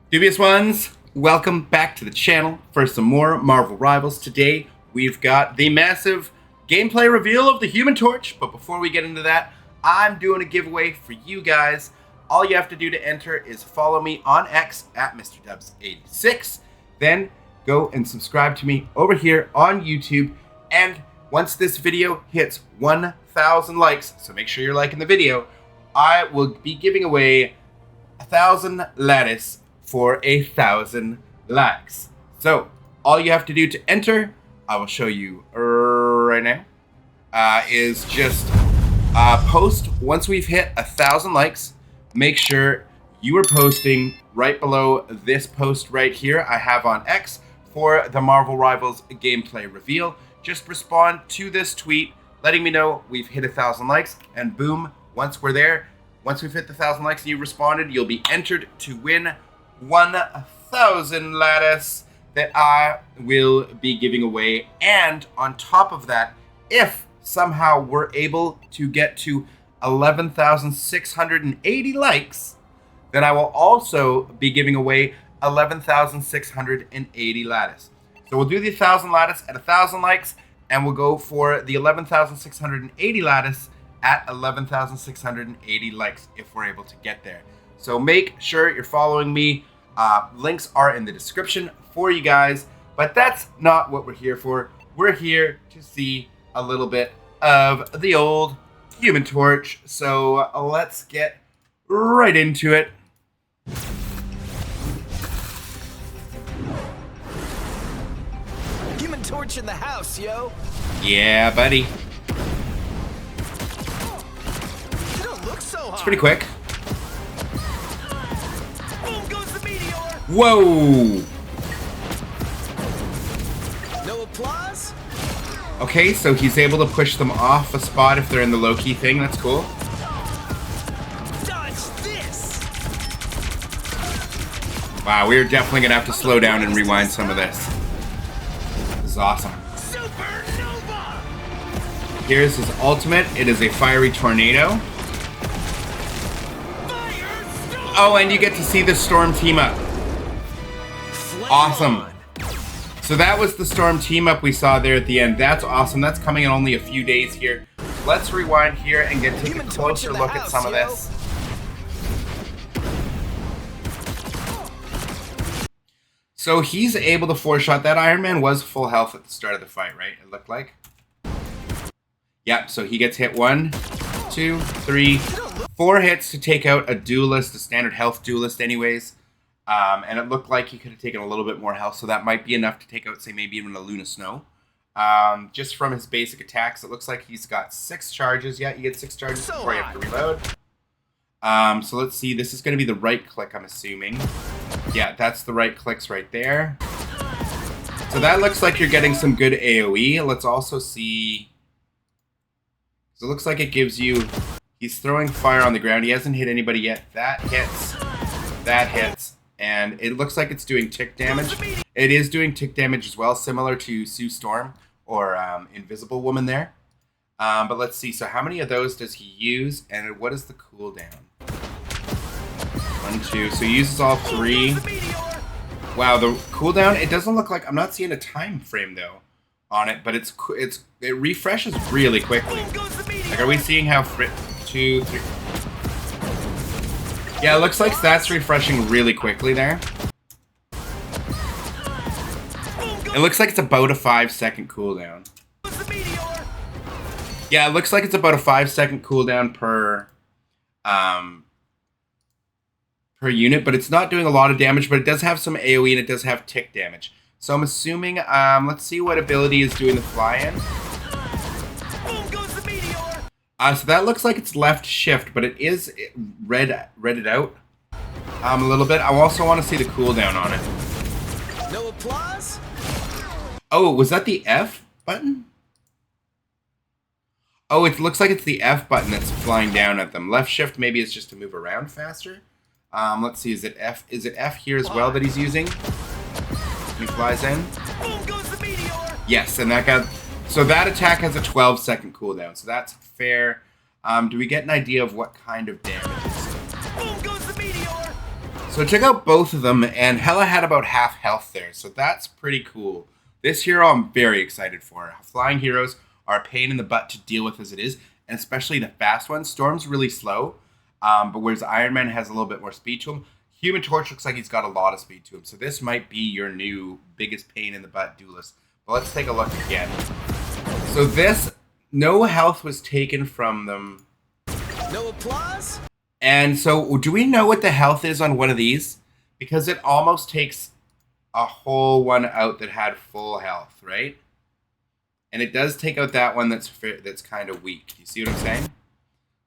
Dubious ones, welcome back to the channel for some more Marvel Rivals. Today we've got the massive gameplay reveal of the Human Torch, but before we get into that, I'm doing a giveaway for you guys. All you have to do to enter is follow me on X at MrDubs86, then go and subscribe to me over here on YouTube, and once this video hits 1,000 likes, so make sure you're liking the video, I will be giving away 1,000 Lattice for 1,000 likes. So all you have to do to enter, I will show you right now, is just post once we've hit 1,000 likes. Make sure you are posting right below this post right here I have on X for the Marvel Rivals gameplay reveal. Just respond to this tweet letting me know we've hit 1,000 likes, and boom, once we're there, once we've hit the 1,000 likes and you responded, you'll be entered to win 1,000 Lattice that I will be giving away. And on top of that, if somehow we're able to get to 11,680 likes, then I will also be giving away 11,680 Lattice. So we'll do the 1,000 Lattice at 1,000 likes, and we'll go for the 11,680 Lattice at 11,680 likes if we're able to get there. So make sure you're following me. Links are in the description for you guys, but that's not what we're here for. We're here to see a little bit of the old Human Torch. So let's get right into it. Human Torch in the house, yo. Yeah, buddy. You don't look so hot. It's pretty quick. Boom goes the meteor. Whoa. No applause. Okay, so he's able to push them off a spot if they're in the low-key thing. That's cool. Dodge this. Wow, we're definitely going to have to slow down and rewind some of this. This is awesome. Supernova. Here's his ultimate. It is a fiery tornado. Firestorm. Oh, and you get to see the Storm team up. Flame Awesome. on. So that was the Storm team up we saw there at the end. That's awesome. That's coming in only a few days here. Let's rewind here and take a Human Torch closer in the look at house, some of yo. this. So he's able to four-shot. That Iron Man was full health at the start of the fight, right? It looked like. Yep, so he gets hit 1, 2, 3, 4 hits to take out a duelist, a standard health duelist anyways. And it looked like he could have taken a little bit more health, so that might be enough to take out, say, maybe even a Luna Snow. Just from his basic attacks, it looks like he's got 6 charges. Yeah, you get 6 charges before you have to reload. So let's see. This is going to be the right click, I'm assuming. Yeah, that's the right clicks right there. So that looks like you're getting some good AoE. Let's also see. So it looks like it gives you... He's throwing fire on the ground. He hasn't hit anybody yet. That hits. That hits. And it looks like it's doing tick damage. It is doing tick damage as well, similar to Sue Storm or Invisible Woman there. But let's see. So how many of those does he use? And what is the cooldown? 1, 2. So he uses all 3. Wow, the cooldown, it doesn't look like... I'm not seeing a time frame, though, on it. But it refreshes really quickly. Like, are we seeing how... 2, 3... Yeah, it looks like that's refreshing really quickly there. It looks like it's about a 5-second cooldown. Yeah, it looks like it's about a 5-second cooldown per unit, but it's not doing a lot of damage, but it does have some AoE and it does have tick damage. So I'm assuming, let's see what ability is doing the fly-in. So that looks like it's left shift, but it is redded out a little bit. I also want to see the cooldown on it. No applause. Oh, was that the F button? Oh, it looks like it's the F button that's flying down at them. Left shift maybe is just to move around faster. Let's see, is it F? Is it F here as well that he's using? He flies in. Yes, and that got... So that attack has a 12-second cooldown, so that's fair. Do we get an idea of what kind of damage it's doing? So I took out both of them, and Hella had about half health there, so that's pretty cool. This hero I'm very excited for. Flying heroes are a pain in the butt to deal with as it is, and especially the fast ones. Storm's really slow, but whereas Iron Man has a little bit more speed to him, Human Torch looks like he's got a lot of speed to him, so this might be your new biggest pain in the butt duelist. But let's take a look again. So this, no health was taken from them. No applause? And so, do we know what the health is on one of these? Because it almost takes a whole one out that had full health, right? And it does take out that one that's kind of weak. You see what I'm saying?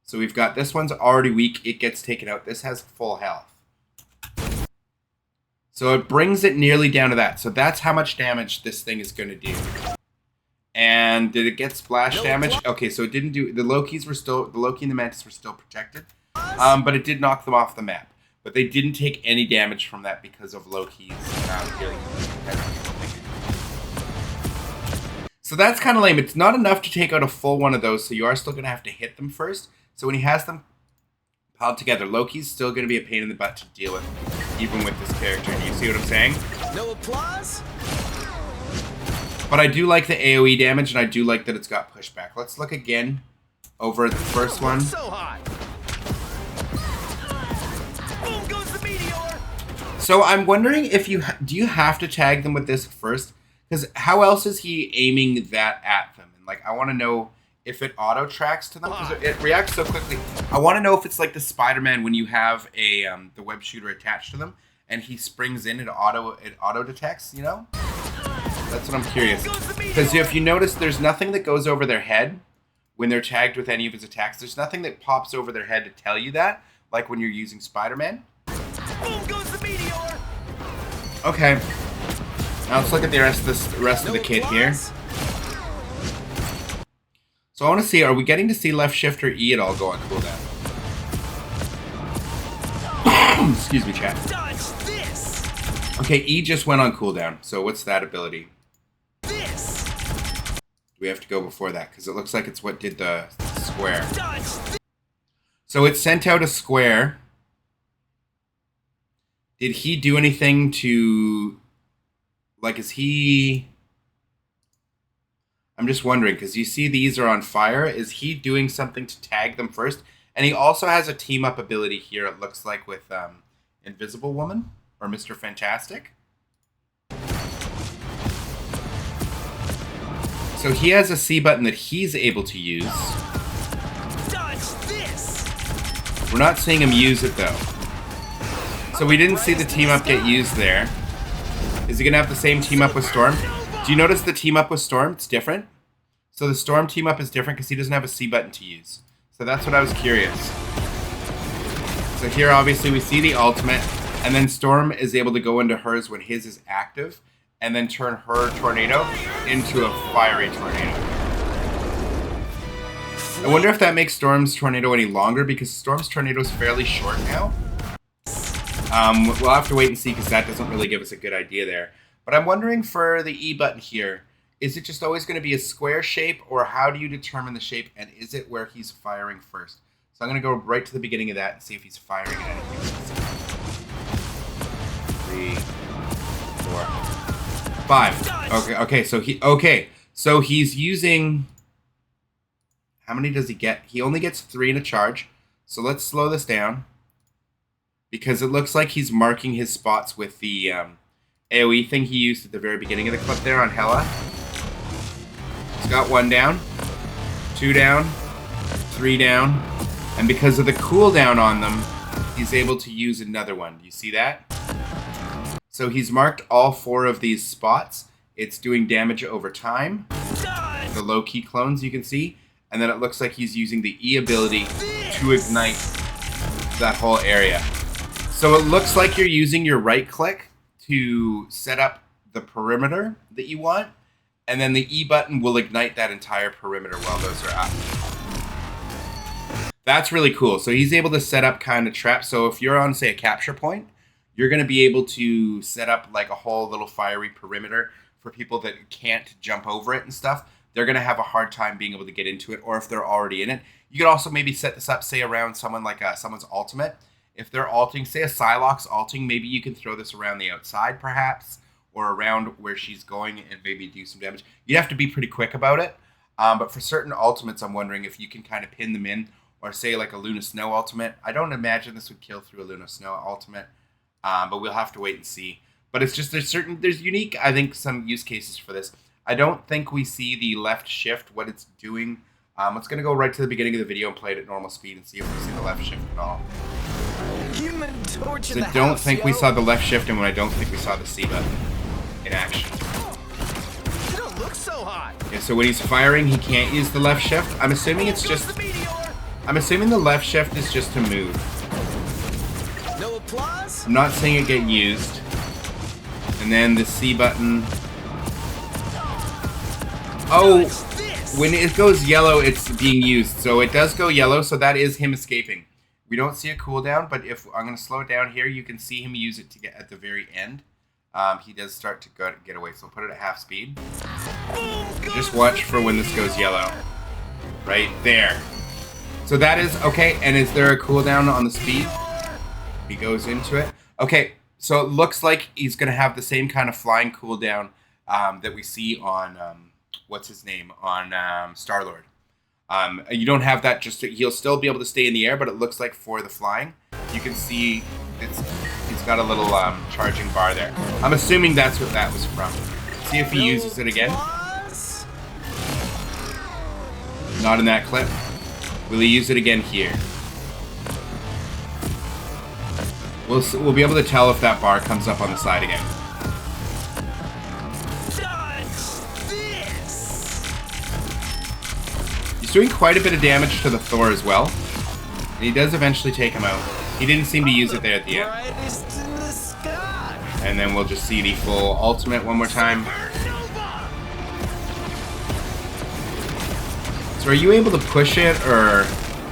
So we've got this one's already weak. It gets taken out. This has full health. So it brings it nearly down to that. So that's how much damage this thing is going to do. And did it get splash damage? Okay, so it didn't do... The Loki and the Mantis were still protected. But it did knock them off the map. But they didn't take any damage from that because of Loki's healing. So that's kind of lame. It's not enough to take out a full one of those, so you are still going to have to hit them first. So when he has them piled together, Loki's still going to be a pain in the butt to deal with, even with this character. Do you see what I'm saying? No applause? But I do like the AoE damage, and I do like that it's got pushback. Let's look again over at the first one. So hot. Boom goes the meteor. So I'm wondering if do you have to tag them with this first? Because how else is he aiming that at them? And like, I want to know if it auto tracks to them because it reacts so quickly. I want to know if it's like the Spider-Man when you have a the web shooter attached to them and he springs in, it auto detects. You know, that's what I'm curious. Because if you notice, there's nothing that goes over their head when they're tagged with any of his attacks. There's nothing that pops over their head to tell you that, like when you're using Spider-Man. Boom goes the meteor. Okay. Now let's look at the rest of the kit here. So I want to see, are we getting to see left shift or E at all go on cooldown? Excuse me, chat. Dodge this. Okay, E just went on cooldown. So what's that ability? This. Do we have to go before that? Because it looks like it's what did the square. Dodge this. So it sent out a square. Did he do anything to... Like, is he... I'm just wondering, because you see these are on fire. Is he doing something to tag them first? And he also has a team-up ability here, it looks like, with Invisible Woman or Mr. Fantastic. So he has a C button that he's able to use. Dodge this. We're not seeing him use it, though. So we didn't see the team-up get used there. Is he going to have the same team-up with Storm? Do you notice the team-up with Storm? It's different. So the Storm team-up is different because he doesn't have a C button to use. So that's what I was curious. So here, obviously, we see the ultimate. And then Storm is able to go into hers when his is active. And then turn her tornado into a fiery tornado. I wonder if that makes Storm's tornado any longer because Storm's tornado is fairly short now. We'll have to wait and see because that doesn't really give us a good idea there. But I'm wondering for the E button here, is it just always going to be a square shape or how do you determine the shape and is it where he's firing first? So I'm going to go right to the beginning of that and see if he's firing at anything specific. 3, 4, 5. Okay, so he's using... How many does he get? He only gets 3 in a charge. So let's slow this down. Because it looks like he's marking his spots with the AoE thing he used at the very beginning of the clip there on Hela. He's got 1 down, 2 down, 3 down, and because of the cooldown on them, he's able to use another one. Do you see that? So he's marked all 4 of these spots. It's doing damage over time. The low-key clones you can see. And then it looks like he's using the E ability to ignite that whole area. So it looks like you're using your right click to set up the perimeter that you want, and then the E button will ignite that entire perimeter while those are up. That's really cool. So he's able to set up kind of traps. So if you're on, say, a capture point, you're going to be able to set up like a whole little fiery perimeter for people that can't jump over it and stuff. They're going to have a hard time being able to get into it, or if they're already in it. You could also maybe set this up, say, around someone like someone's ultimate. if they're alting, say a Psylocke's alting, maybe you can throw this around the outside perhaps, or around where she's going and maybe do some damage. You'd have to be pretty quick about it. But for certain ultimates, I'm wondering if you can kind of pin them in, or say like a Luna Snow ultimate. I don't imagine this would kill through a Luna Snow ultimate, but we'll have to wait and see. But it's just there's unique, I think, some use cases for this. I don't think we see the left shift, what it's doing. Let's going to go right to the beginning of the video and play it at normal speed and see if we see the left shift at all. Human Torch So I don't think we saw the left shift, and I don't think we saw the C button in action. You don't look so hot. Yeah, so when he's firing, he can't use the left shift. I'm assuming it's just... I'm assuming the left shift is just to move. No applause? I'm not seeing it get used. And then the C button... Oh, when it goes yellow, it's being used. So it does go yellow, so that is him escaping. We don't see a cooldown, but if I'm going to slow it down here, you can see him use it to get at the very end. He does start to get away, so we'll put it at half speed. Just watch for when this goes yellow. Right there. So that is, okay, and is there a cooldown on the speed? He goes into it. Okay, so it looks like he's going to have the same kind of flying cooldown that we see on, what's his name, on Star-Lord. You don't have that, just he'll still be able to stay in the air, but it looks like for the flying, you can see he's got a little charging bar there. I'm assuming that's what that was from. See if he uses it again. Not in that clip. Will he use it again here? We'll be able to tell if that bar comes up on the side again. He's doing quite a bit of damage to the Thor as well. And he does eventually take him out. He didn't seem to use it there at the end. And then we'll just see the full ultimate one more time. So are you able to push it, or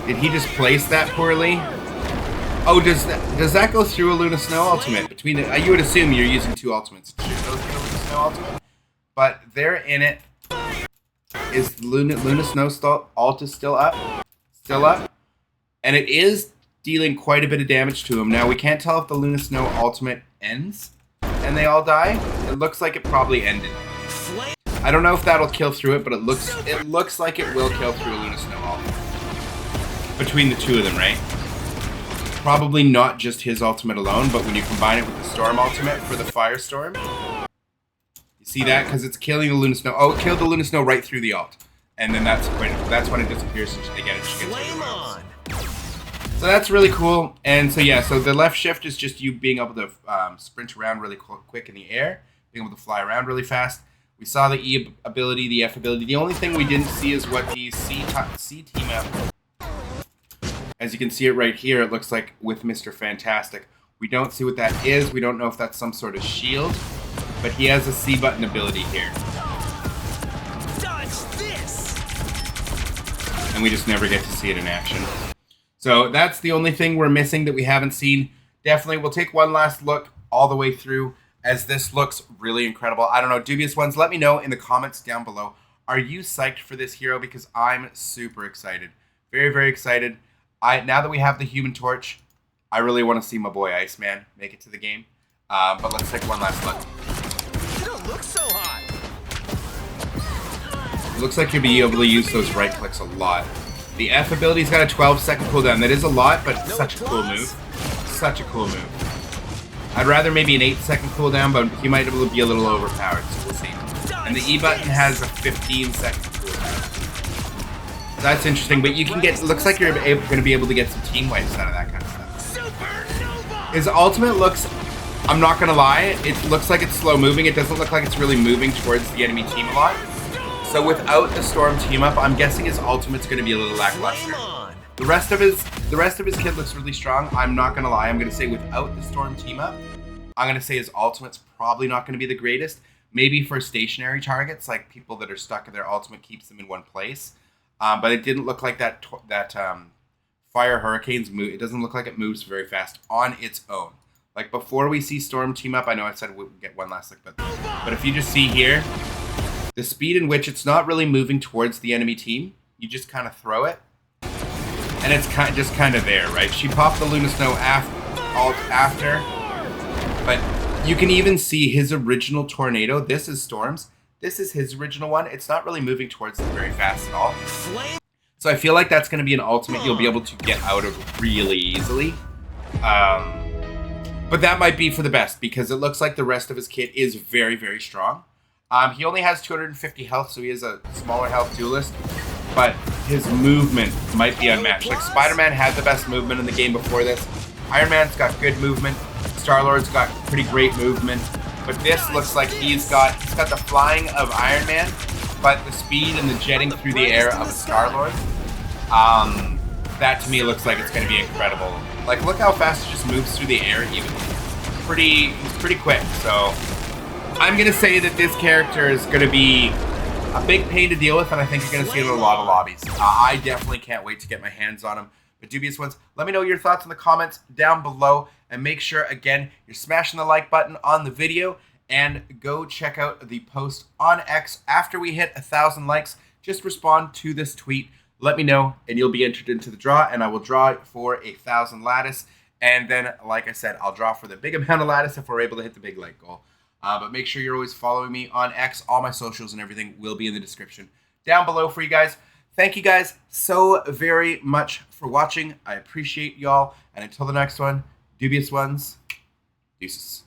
did he just place that poorly? Oh, does that go through a Luna Snow ultimate? Between the, you would assume you're using two ultimates. It should go through a Luna Snow ultimate. But they're in it. Is Luna Snow ult is still up? Still up? And it is dealing quite a bit of damage to him. Now, we can't tell if the Luna Snow ultimate ends and they all die. It looks like it probably ended. I don't know if that'll kill through it, but it looks like it will kill through a Luna Snow ult. Between the two of them, right? Probably not just his ultimate alone, but when you combine it with the Storm ultimate for the Firestorm. See that? Because it's killing the Luna Snow. Oh, it killed the Luna Snow right through the ult. And then that's when it disappears and they get it. Flame on. So that's really cool. And so yeah, so the left shift is just you being able to sprint around really quick in the air, being able to fly around really fast. We saw the E ability, the F ability. The only thing we didn't see is what the C team up. As you can see it right here, it looks like with Mr. Fantastic. We don't see what that is. We don't know if that's some sort of shield. But he has a C button ability here. Dodge this. And we just never get to see it in action. So that's the only thing we're missing that we haven't seen. Definitely, we'll take one last look all the way through, as this looks really incredible. I don't know, dubious ones, let me know in the comments down below. Are you psyched for this hero? Because I'm super excited. Very, very excited. Now that we have the Human Torch, I really want to see my boy Iceman make it to the game. But let's take one last look. You don't look so hot. It looks like you'll be able to use those right clicks a lot. The F ability's got a 12-second cooldown. That is a lot, but such a cool move. Such a cool move. I'd rather maybe an 8-second cooldown, but he might be able to be a little overpowered, so we'll see. And the E button has a 15-second cooldown. That's interesting, but you can get, it looks like you're going to be able to get some team wipes out of that kind of stuff. His ultimate looks, I'm not going to lie, it looks like it's slow moving. It doesn't look like it's really moving towards the enemy team a lot. So without the Storm team up, I'm guessing his ultimate's going to be a little lackluster. The rest of his kit looks really strong. I'm not going to lie. I'm going to say without the Storm team up, I'm going to say his ultimate's probably not going to be the greatest. Maybe for stationary targets, like people that are stuck in their ultimate keeps them in one place. But it didn't look like that Fire Hurricane's move. It doesn't look like it moves very fast on its own. Like before we see Storm team up, I know I said we'll get one last look, but if you just see here, the speed in which it's not really moving towards the enemy team, you just kind of throw it, and it's just kind of there, right? She popped the Luna Snow alt after. But you can even see his original tornado. This is Storm's. This is his original one. It's not really moving towards them very fast at all. So I feel like that's going to be an ultimate you'll be able to get out of really easily. But that might be for the best because it looks like the rest of his kit is very, very strong. He only has 250 health, so he is a smaller health duelist. But his movement might be unmatched. Like, Spider-Man had the best movement in the game before this. Iron Man's got good movement. Star-Lord's got pretty great movement. But this looks like he's got the flying of Iron Man, but the speed and the jetting through the air of Star-Lord. That to me looks like it's going to be incredible. Like, look how fast it just moves through the air even. It's pretty quick, so I'm going to say that this character is going to be a big pain to deal with, and I think you're going to see it in a lot of lobbies. I definitely can't wait to get my hands on him. But Dubious Ones, let me know your thoughts in the comments down below, and make sure, again, you're smashing the like button on the video, and go check out the post on X after we hit 1,000 likes. Just respond to this tweet, let me know, and you'll be entered into the draw, and I will draw for 1,000 Lattice. And then, like I said, I'll draw for the big amount of Lattice if we're able to hit the big like goal. But make sure you're always following me on X. All my socials and everything will be in the description down below for you guys. Thank you guys so very much for watching. I appreciate y'all. And until the next one, Dubious Ones, deuces.